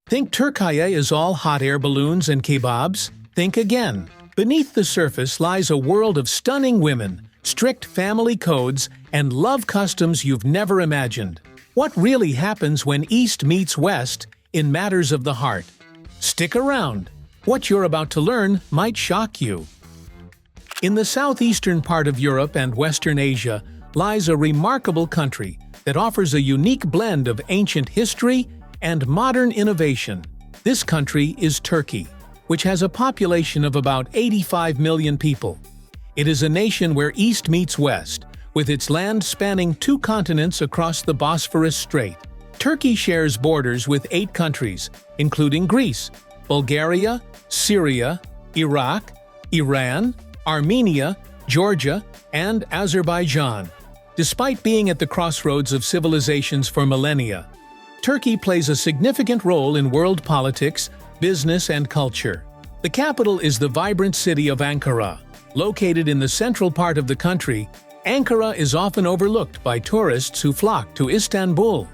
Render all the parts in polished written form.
Think Türkiye is all hot air balloons and kebabs? Think again. Beneath the surface lies a world of stunning women, strict family codes, and love customs you've never imagined. What really happens when East meets West in matters of the heart? Stick around. What you're about to learn might shock you. In the southeastern part of Europe and Western Asia lies a remarkable country that offers a unique blend of ancient history and modern innovation. This country is Turkey, which has a population of about 85 million people. It is a nation where East meets West, with its land spanning 2 continents across the Bosphorus Strait. Turkey shares borders with 8 countries, including Greece, Bulgaria, Syria, Iraq, Iran, Armenia, Georgia, and Azerbaijan. Despite being at the crossroads of civilizations for millennia, Turkey plays a significant role in world politics, business, and culture. The capital is the vibrant city of Ankara. Located in the central part of the country, Ankara is often overlooked by tourists who flock to Istanbul.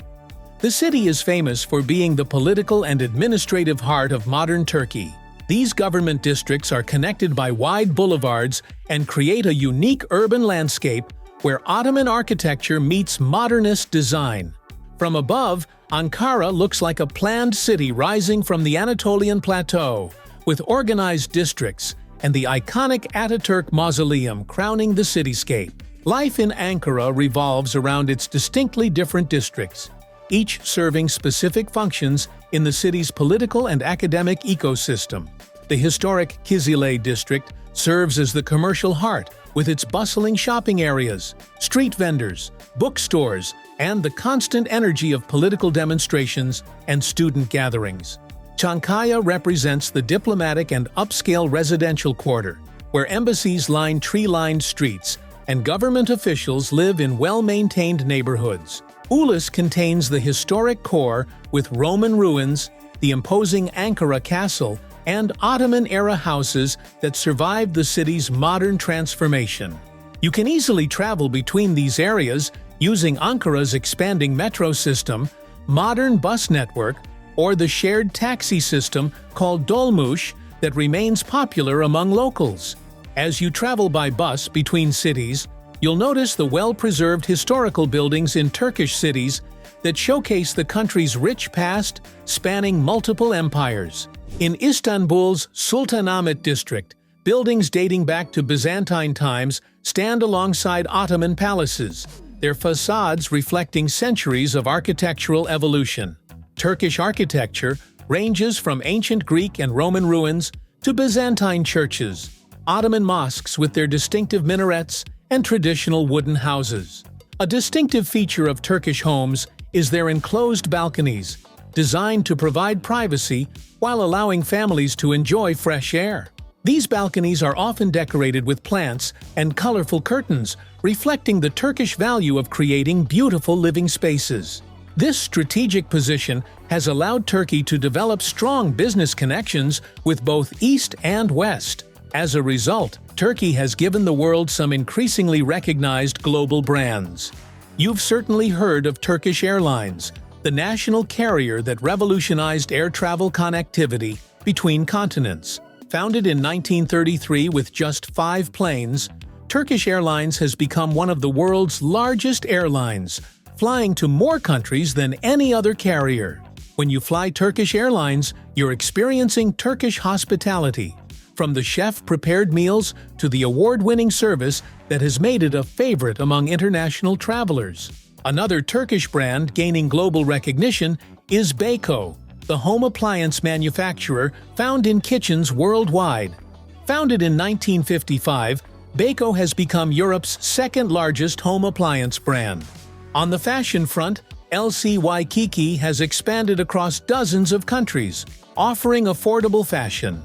The city is famous for being the political and administrative heart of modern Turkey. These government districts are connected by wide boulevards and create a unique urban landscape where Ottoman architecture meets modernist design. From above, Ankara looks like a planned city rising from the Anatolian plateau, with organized districts and the iconic Ataturk Mausoleum crowning the cityscape. Life in Ankara revolves around its distinctly different districts, each serving specific functions in the city's political and academic ecosystem. The historic Kizilay district serves as the commercial heart, with its bustling shopping areas, street vendors, bookstores, and the constant energy of political demonstrations and student gatherings. Çankaya represents the diplomatic and upscale residential quarter, where embassies line tree-lined streets and government officials live in well-maintained neighborhoods. Ulus contains the historic core with Roman ruins, the imposing Ankara Castle, and Ottoman-era houses that survived the city's modern transformation. You can easily travel between these areas using Ankara's expanding metro system, modern bus network, or the shared taxi system called Dolmuş that remains popular among locals. As you travel by bus between cities, you'll notice the well-preserved historical buildings in Turkish cities that showcase the country's rich past spanning multiple empires. In Istanbul's Sultanahmet district, buildings dating back to Byzantine times stand alongside Ottoman palaces, their facades reflecting centuries of architectural evolution. Turkish architecture ranges from ancient Greek and Roman ruins to Byzantine churches, Ottoman mosques with their distinctive minarets, and traditional wooden houses. A distinctive feature of Turkish homes is their enclosed balconies, designed to provide privacy while allowing families to enjoy fresh air. These balconies are often decorated with plants and colorful curtains, reflecting the Turkish value of creating beautiful living spaces. This strategic position has allowed Turkey to develop strong business connections with both East and West. As a result, Turkey has given the world some increasingly recognized global brands. You've certainly heard of Turkish Airlines, the national carrier that revolutionized air travel connectivity between continents. Founded in 1933 with just 5 planes, Turkish Airlines has become one of the world's largest airlines, flying to more countries than any other carrier. When you fly Turkish Airlines, you're experiencing Turkish hospitality, from the chef-prepared meals to the award-winning service that has made it a favorite among international travelers. Another Turkish brand gaining global recognition is Beko, the home appliance manufacturer found in kitchens worldwide. Founded in 1955, Beko has become Europe's second-largest home appliance brand. On the fashion front, LC Waikiki has expanded across dozens of countries, offering affordable fashion.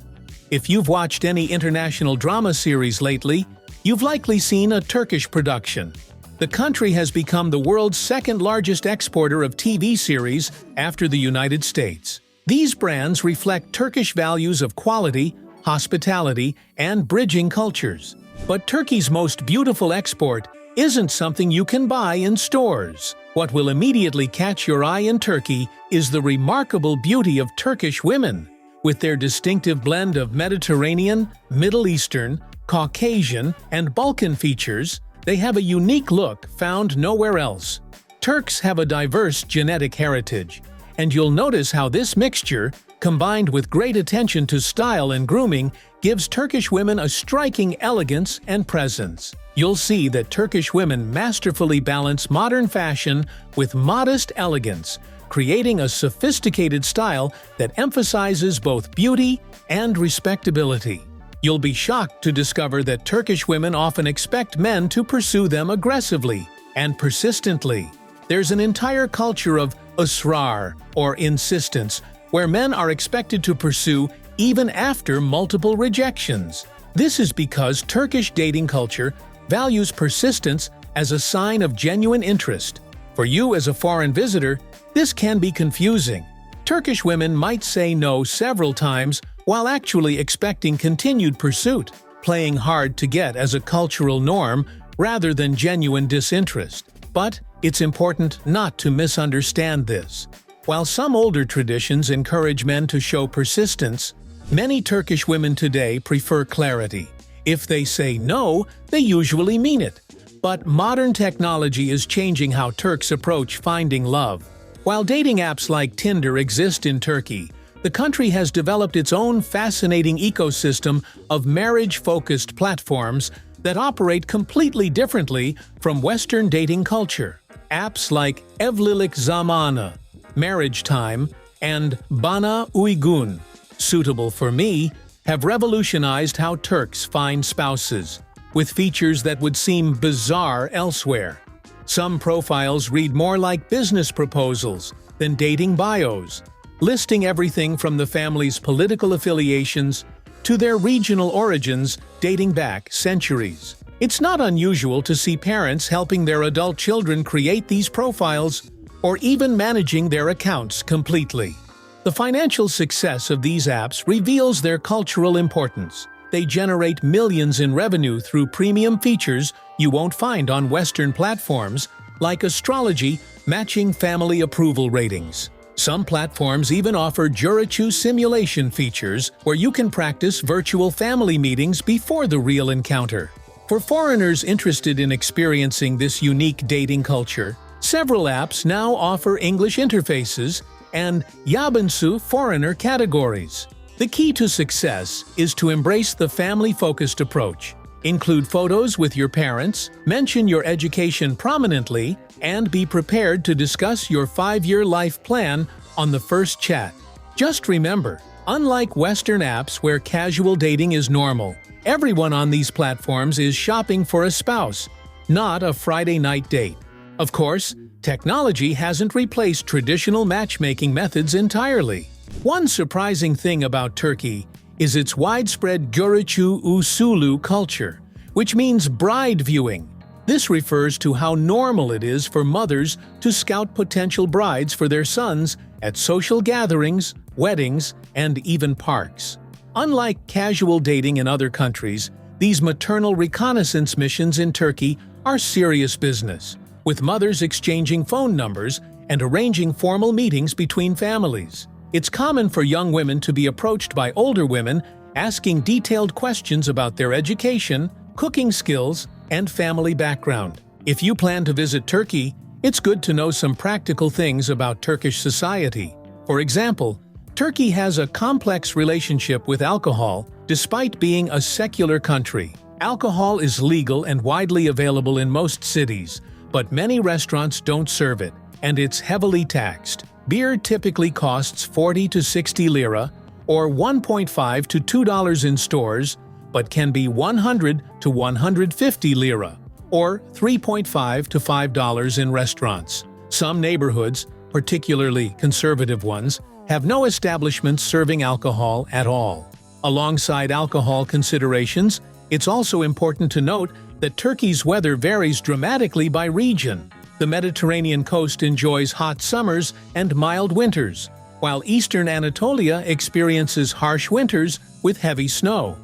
If you've watched any international drama series lately, you've likely seen a Turkish production. The country has become the world's second-largest exporter of TV series after the United States. These brands reflect Turkish values of quality, hospitality, and bridging cultures. But Turkey's most beautiful export isn't something you can buy in stores. What will immediately catch your eye in Turkey is the remarkable beauty of Turkish women. With their distinctive blend of Mediterranean, Middle Eastern, Caucasian, and Balkan features, they have a unique look found nowhere else. Turks have a diverse genetic heritage, and you'll notice how this mixture, combined with great attention to style and grooming, gives Turkish women a striking elegance and presence. You'll see that Turkish women masterfully balance modern fashion with modest elegance, creating a sophisticated style that emphasizes both beauty and respectability. You'll be shocked to discover that Turkish women often expect men to pursue them aggressively and persistently. There's an entire culture of ısrar, or insistence, where men are expected to pursue even after multiple rejections. This is because Turkish dating culture values persistence as a sign of genuine interest. For you as a foreign visitor, this can be confusing. Turkish women might say no several times while actually expecting continued pursuit, playing hard to get as a cultural norm rather than genuine disinterest. But it's important not to misunderstand this. While some older traditions encourage men to show persistence, many Turkish women today prefer clarity. If they say no, they usually mean it. But modern technology is changing how Turks approach finding love. While dating apps like Tinder exist in Turkey, the country has developed its own fascinating ecosystem of marriage-focused platforms that operate completely differently from Western dating culture. Apps like Evlilik Zamanı, Marriage Time, and Bana Uygun, Suitable for Me, have revolutionized how Turks find spouses, with features that would seem bizarre elsewhere. Some profiles read more like business proposals than dating bios, listing everything from the family's political affiliations to their regional origins dating back centuries. It's not unusual to see parents helping their adult children create these profiles or even managing their accounts completely. The financial success of these apps reveals their cultural importance. They generate millions in revenue through premium features you won't find on Western platforms, like astrology matching family approval ratings. Some platforms even offer Jurichu simulation features where you can practice virtual family meetings before the real encounter. For foreigners interested in experiencing this unique dating culture, several apps now offer English interfaces and Yabancı foreigner categories. The key to success is to embrace the family-focused approach. Include photos with your parents, mention your education prominently, and be prepared to discuss your 5-year life plan on the first chat. Just remember, unlike Western apps where casual dating is normal, everyone on these platforms is shopping for a spouse, not a Friday night date. Of course, technology hasn't replaced traditional matchmaking methods entirely. One surprising thing about Turkey is its widespread Görücü usulü culture, which means bride viewing. This refers to how normal it is for mothers to scout potential brides for their sons at social gatherings, weddings, and even parks. Unlike casual dating in other countries, these maternal reconnaissance missions in Turkey are serious business, with mothers exchanging phone numbers and arranging formal meetings between families. It's common for young women to be approached by older women asking detailed questions about their education, cooking skills, and family background. If you plan to visit Turkey, it's good to know some practical things about Turkish society. For example, Turkey has a complex relationship with alcohol despite being a secular country. Alcohol is legal and widely available in most cities, but many restaurants don't serve it, and it's heavily taxed. Beer typically costs 40 to 60 lira, or $1.5 to $2 in stores, but can be 100 to 150 lira, or $3.5 to $5 in restaurants. Some neighborhoods, particularly conservative ones, have no establishments serving alcohol at all. Alongside alcohol considerations, it's also important to note that Turkey's weather varies dramatically by region. The Mediterranean coast enjoys hot summers and mild winters, while eastern Anatolia experiences harsh winters with heavy snow.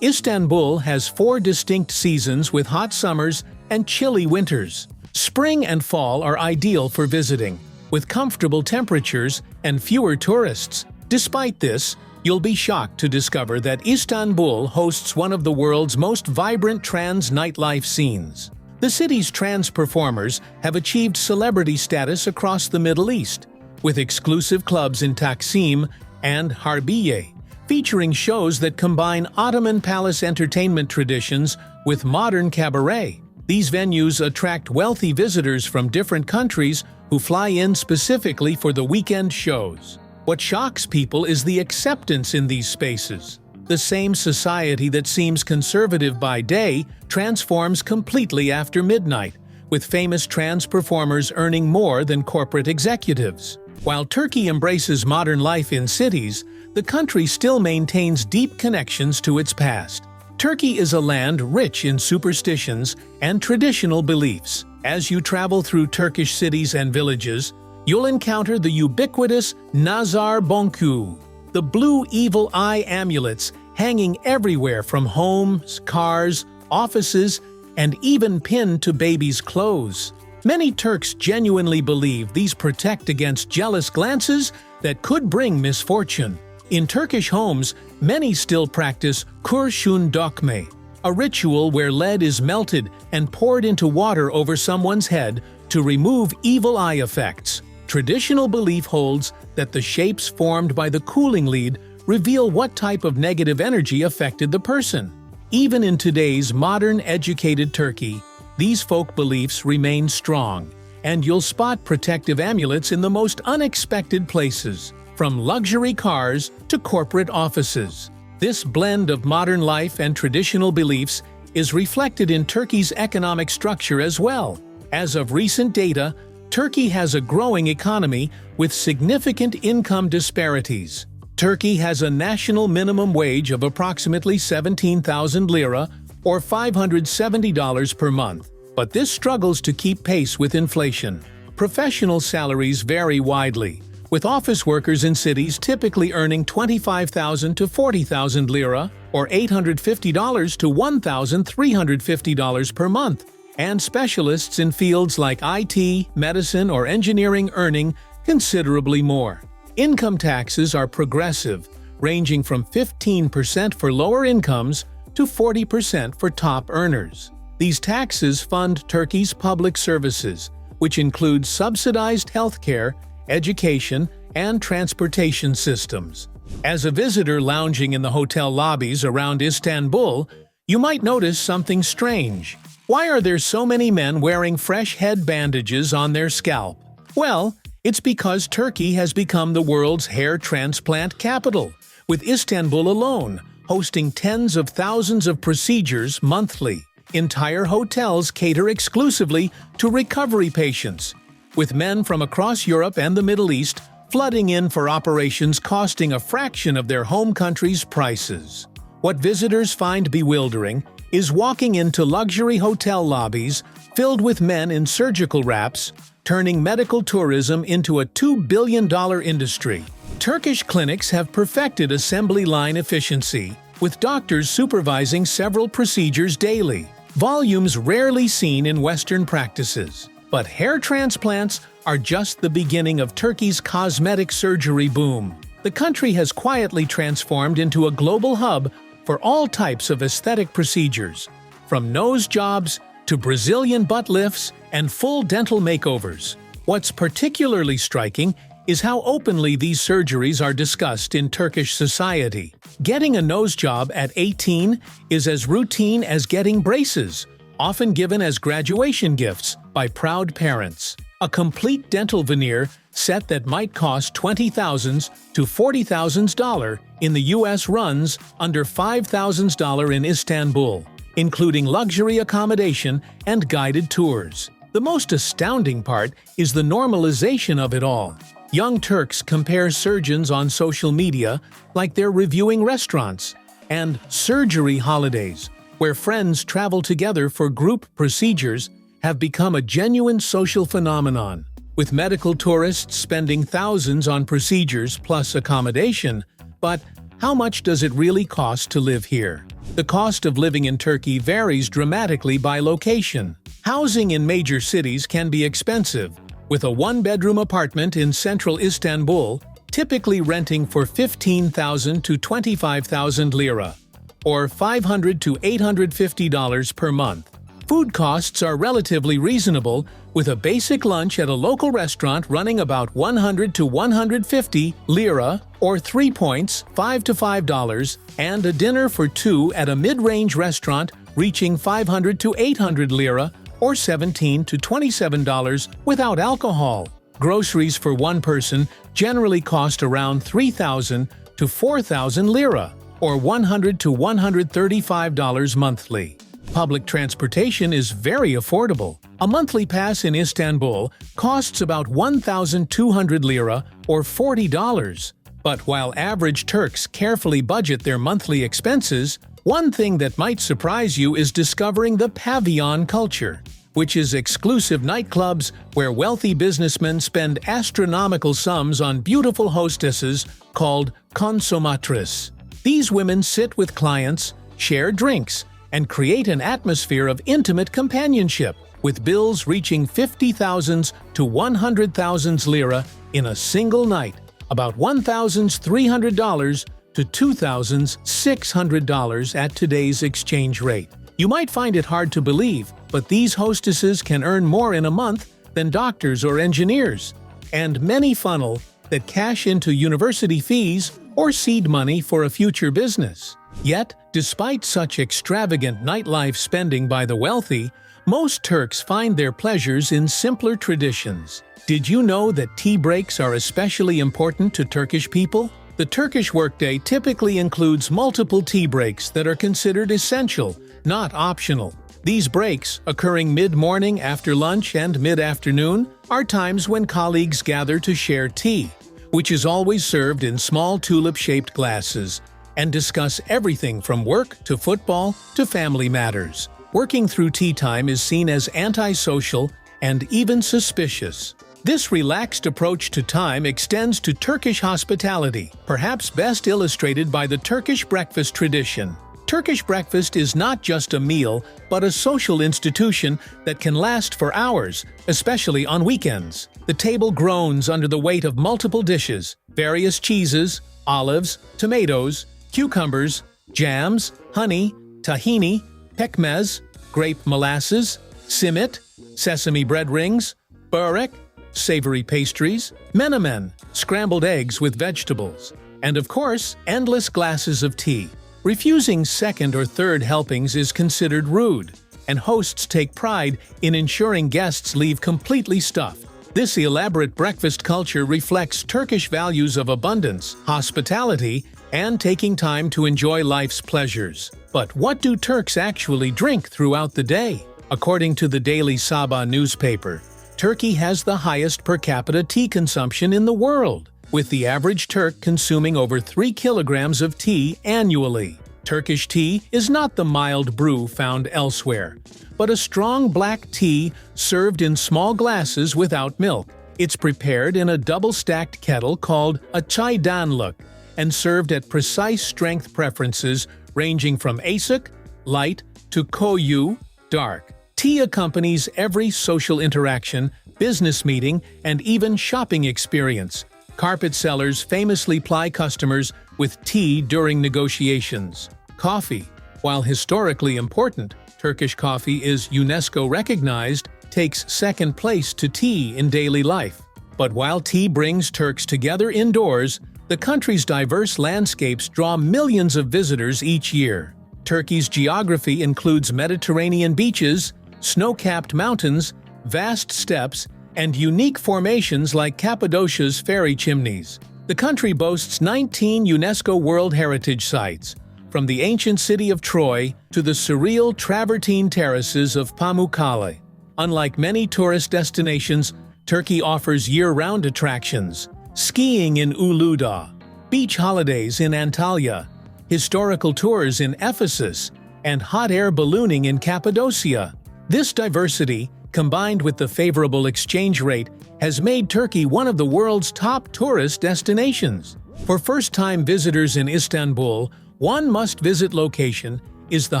Istanbul has 4 distinct seasons with hot summers and chilly winters. Spring and fall are ideal for visiting, with comfortable temperatures and fewer tourists. Despite this, you'll be shocked to discover that Istanbul hosts one of the world's most vibrant trans nightlife scenes. The city's trans performers have achieved celebrity status across the Middle East, with exclusive clubs in Taksim and Harbiye, featuring shows that combine Ottoman palace entertainment traditions with modern cabaret. These venues attract wealthy visitors from different countries who fly in specifically for the weekend shows. What shocks people is the acceptance in these spaces. The same society that seems conservative by day transforms completely after midnight, with famous trans performers earning more than corporate executives. While Turkey embraces modern life in cities, the country still maintains deep connections to its past. Turkey is a land rich in superstitions and traditional beliefs. As you travel through Turkish cities and villages, you'll encounter the ubiquitous Nazar Bonku, the blue evil eye amulets hanging everywhere from homes, cars, offices, and even pinned to babies' clothes. Many Turks genuinely believe these protect against jealous glances that could bring misfortune. In Turkish homes, many still practice kurşun dökme, a ritual where lead is melted and poured into water over someone's head to remove evil eye effects. Traditional belief holds that the shapes formed by the cooling lead reveal what type of negative energy affected the person. Even in today's modern, educated Turkey, these folk beliefs remain strong, and you'll spot protective amulets in the most unexpected places, from luxury cars to corporate offices. This blend of modern life and traditional beliefs is reflected in Turkey's economic structure as well. As of recent data, Turkey has a growing economy with significant income disparities. Turkey has a national minimum wage of approximately 17,000 lira or $570 per month, but this struggles to keep pace with inflation. Professional salaries vary widely, with office workers in cities typically earning 25,000 to 40,000 lira or $850 to $1,350 per month, and specialists in fields like IT, medicine, or engineering earning considerably more. Income taxes are progressive, ranging from 15% for lower incomes to 40% for top earners. These taxes fund Turkey's public services, which include subsidized healthcare, education, and transportation systems. As a visitor lounging in the hotel lobbies around Istanbul, you might notice something strange. Why are there so many men wearing fresh head bandages on their scalp? Well, it's because Turkey has become the world's hair transplant capital, with Istanbul alone hosting tens of thousands of procedures monthly. Entire hotels cater exclusively to recovery patients, with men from across Europe and the Middle East flooding in for operations costing a fraction of their home country's prices. What visitors find bewildering is walking into luxury hotel lobbies filled with men in surgical wraps, turning medical tourism into a $2 billion industry. Turkish clinics have perfected assembly line efficiency, with doctors supervising several procedures daily, volumes rarely seen in Western practices. But hair transplants are just the beginning of Turkey's cosmetic surgery boom. The country has quietly transformed into a global hub for all types of aesthetic procedures, from nose jobs to Brazilian butt lifts and full dental makeovers. What's particularly striking is how openly these surgeries are discussed in Turkish society. Getting a nose job at 18 is as routine as getting braces, often given as graduation gifts by proud parents. A complete dental veneer set that might cost $20,000 to $40,000 in the US runs under $5,000 in Istanbul, including luxury accommodation and guided tours. The most astounding part is the normalization of it all. Young Turks compare surgeons on social media like they're reviewing restaurants, and surgery holidays, where friends travel together for group procedures, have become a genuine social phenomenon, with medical tourists spending thousands on procedures plus accommodation. But how much does it really cost to live here? The cost of living in Turkey varies dramatically by location. Housing in major cities can be expensive, with a one-bedroom apartment in central Istanbul typically renting for 15,000 to 25,000 lira, or $500 to $850 per month. Food costs are relatively reasonable, with a basic lunch at a local restaurant running about 100 to 150 lira, or 3 points, $5 to $5, and a dinner for two at a mid-range restaurant reaching 500 to 800 lira, or $17 to $27 without alcohol. Groceries for one person generally cost around 3,000 to 4,000 lira, or $100 to $135 monthly. Public transportation is very affordable. A monthly pass in Istanbul costs about 1,200 lira, or $40. But while average Turks carefully budget their monthly expenses, one thing that might surprise you is discovering the Pavon culture, which is exclusive nightclubs where wealthy businessmen spend astronomical sums on beautiful hostesses called consumatrices. These women sit with clients, share drinks, and create an atmosphere of intimate companionship, with bills reaching 50,000 to 100,000 lira in a single night, about $1,300 to $2,600 at today's exchange rate. You might find it hard to believe, but these hostesses can earn more in a month than doctors or engineers, and many funnel that cash into university fees or seed money for a future business. Yet, despite such extravagant nightlife spending by the wealthy, most Turks find their pleasures in simpler traditions. Did you know that tea breaks are especially important to Turkish people? The Turkish workday typically includes multiple tea breaks that are considered essential, not optional. These breaks, occurring mid-morning, after lunch, and mid-afternoon, are times when colleagues gather to share tea, which is always served in small tulip-shaped glasses, and discuss everything from work to football to family matters. Working through tea time is seen as antisocial and even suspicious. This relaxed approach to time extends to Turkish hospitality, perhaps best illustrated by the Turkish breakfast tradition. Turkish breakfast is not just a meal, but a social institution that can last for hours, especially on weekends. The table groans under the weight of multiple dishes, various cheeses, olives, tomatoes, cucumbers, jams, honey, tahini, pekmez, grape molasses, simit, sesame bread rings, börek, savory pastries, menemen, scrambled eggs with vegetables, and of course, endless glasses of tea. Refusing second or third helpings is considered rude, and hosts take pride in ensuring guests leave completely stuffed. This elaborate breakfast culture reflects Turkish values of abundance, hospitality, and taking time to enjoy life's pleasures. But what do Turks actually drink throughout the day? According to the Daily Sabah newspaper, Turkey has the highest per capita tea consumption in the world, with the average Turk consuming over 3 kilograms of tea annually. Turkish tea is not the mild brew found elsewhere, but a strong black tea served in small glasses without milk. It's prepared in a double-stacked kettle called a çaydanlık and served at precise strength preferences ranging from asık, light, to koyu, dark. Tea accompanies every social interaction, business meeting, and even shopping experience. Carpet sellers famously ply customers with tea during negotiations. Coffee, while historically important, Turkish coffee is UNESCO recognized, takes second place to tea in daily life. But while tea brings Turks together indoors, the country's diverse landscapes draw millions of visitors each year. Turkey's geography includes Mediterranean beaches, snow-capped mountains, vast steppes, and unique formations like Cappadocia's fairy chimneys. The country boasts 19 UNESCO World Heritage Sites, from the ancient city of Troy to the surreal travertine terraces of Pamukali. Unlike many tourist destinations, Turkey offers year-round attractions: skiing in Uludağ, beach holidays in Antalya, historical tours in Ephesus, and hot air ballooning in Cappadocia. This diversity, combined with the favorable exchange rate, has made Turkey one of the world's top tourist destinations. For first-time visitors in Istanbul, one must-visit location is the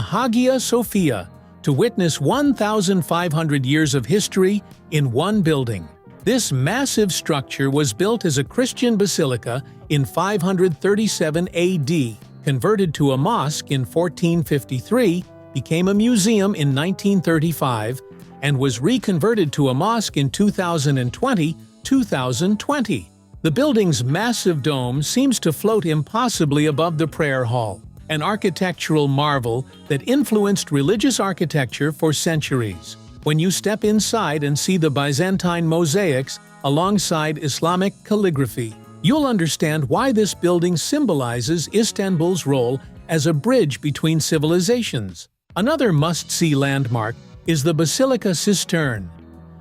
Hagia Sophia, to witness 1,500 years of history in one building. This massive structure was built as a Christian basilica in 537 AD, converted to a mosque in 1453, became a museum in 1935, and was reconverted to a mosque in 2020. The building's massive dome seems to float impossibly above the prayer hall, an architectural marvel that influenced religious architecture for centuries. When you step inside and see the Byzantine mosaics alongside Islamic calligraphy, you'll understand why this building symbolizes Istanbul's role as a bridge between civilizations. Another must-see landmark is the Basilica Sistern,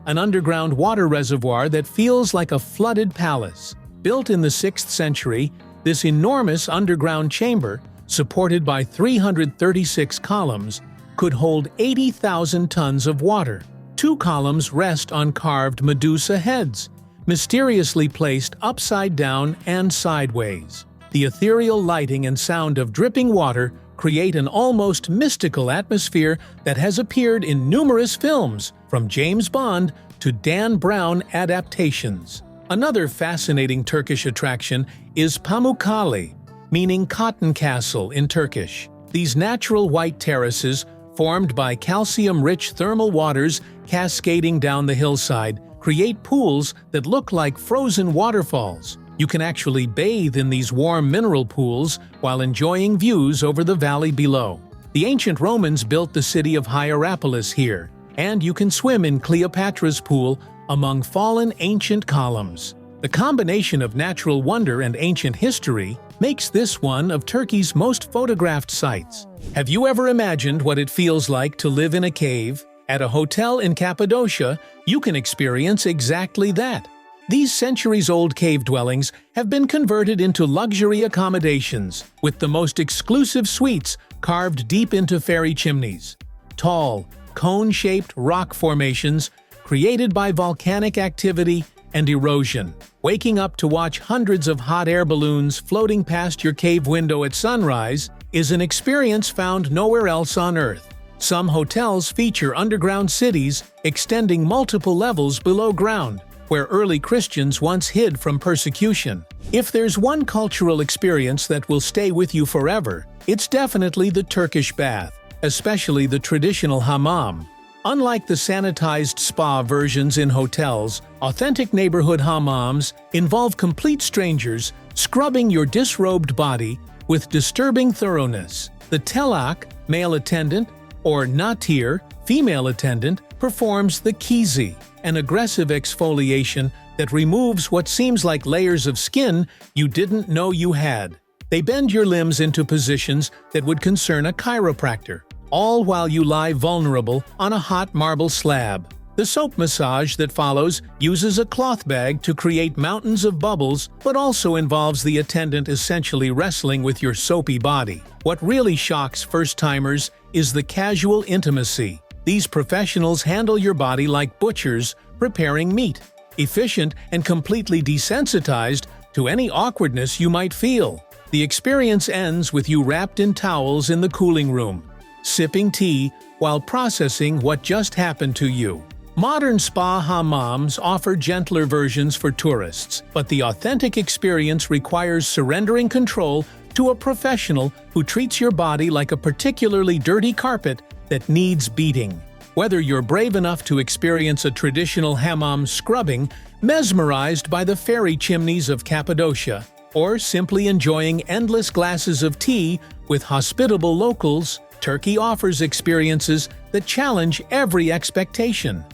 an underground water reservoir that feels like a flooded palace. Built in the 6th century, this enormous underground chamber, supported by 336 columns, could hold 80,000 tons of water. 2 columns rest on carved Medusa heads, mysteriously placed upside down and sideways. The ethereal lighting and sound of dripping water create an almost mystical atmosphere that has appeared in numerous films, from James Bond to Dan Brown adaptations. Another fascinating Turkish attraction is Pamukali, meaning cotton castle in Turkish. These natural white terraces, formed by calcium-rich thermal waters cascading down the hillside, create pools that look like frozen waterfalls. You can actually bathe in these warm mineral pools while enjoying views over the valley below. The ancient Romans built the city of Hierapolis here, and you can swim in Cleopatra's pool among fallen ancient columns. The combination of natural wonder and ancient history makes this one of Turkey's most photographed sites. Have you ever imagined what it feels like to live in a cave? At a hotel in Cappadocia, you can experience exactly that. These centuries-old cave dwellings have been converted into luxury accommodations, with the most exclusive suites carved deep into fairy chimneys. Tall, cone-shaped rock formations created by volcanic activity and erosion. Waking up to watch hundreds of hot air balloons floating past your cave window at sunrise is an experience found nowhere else on Earth. Some hotels feature underground cities extending multiple levels below ground, where early Christians once hid from persecution. If there's one cultural experience that will stay with you forever, it's definitely the Turkish bath, especially the traditional hammam. Unlike the sanitized spa versions in hotels, authentic neighborhood hammams involve complete strangers scrubbing your disrobed body with disturbing thoroughness. The telak, male attendant, or natir, female attendant, performs the kizi, an aggressive exfoliation that removes what seems like layers of skin you didn't know you had. They bend your limbs into positions that would concern a chiropractor, all while you lie vulnerable on a hot marble slab. The soap massage that follows uses a cloth bag to create mountains of bubbles, but also involves the attendant essentially wrestling with your soapy body. What really shocks first-timers is the casual intimacy. These professionals handle your body like butchers preparing meat, efficient and completely desensitized to any awkwardness you might feel. The experience ends with you wrapped in towels in the cooling room, sipping tea while processing what just happened to you. Modern spa hammams offer gentler versions for tourists, but the authentic experience requires surrendering control to a professional who treats your body like a particularly dirty carpet that needs beating. Whether you're brave enough to experience a traditional hammam scrubbing, mesmerized by the fairy chimneys of Cappadocia, or simply enjoying endless glasses of tea with hospitable locals, Turkey offers experiences that challenge every expectation.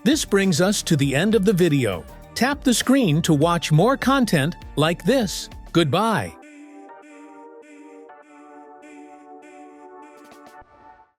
This brings us to the end of the video. Tap the screen to watch more content like this. Goodbye.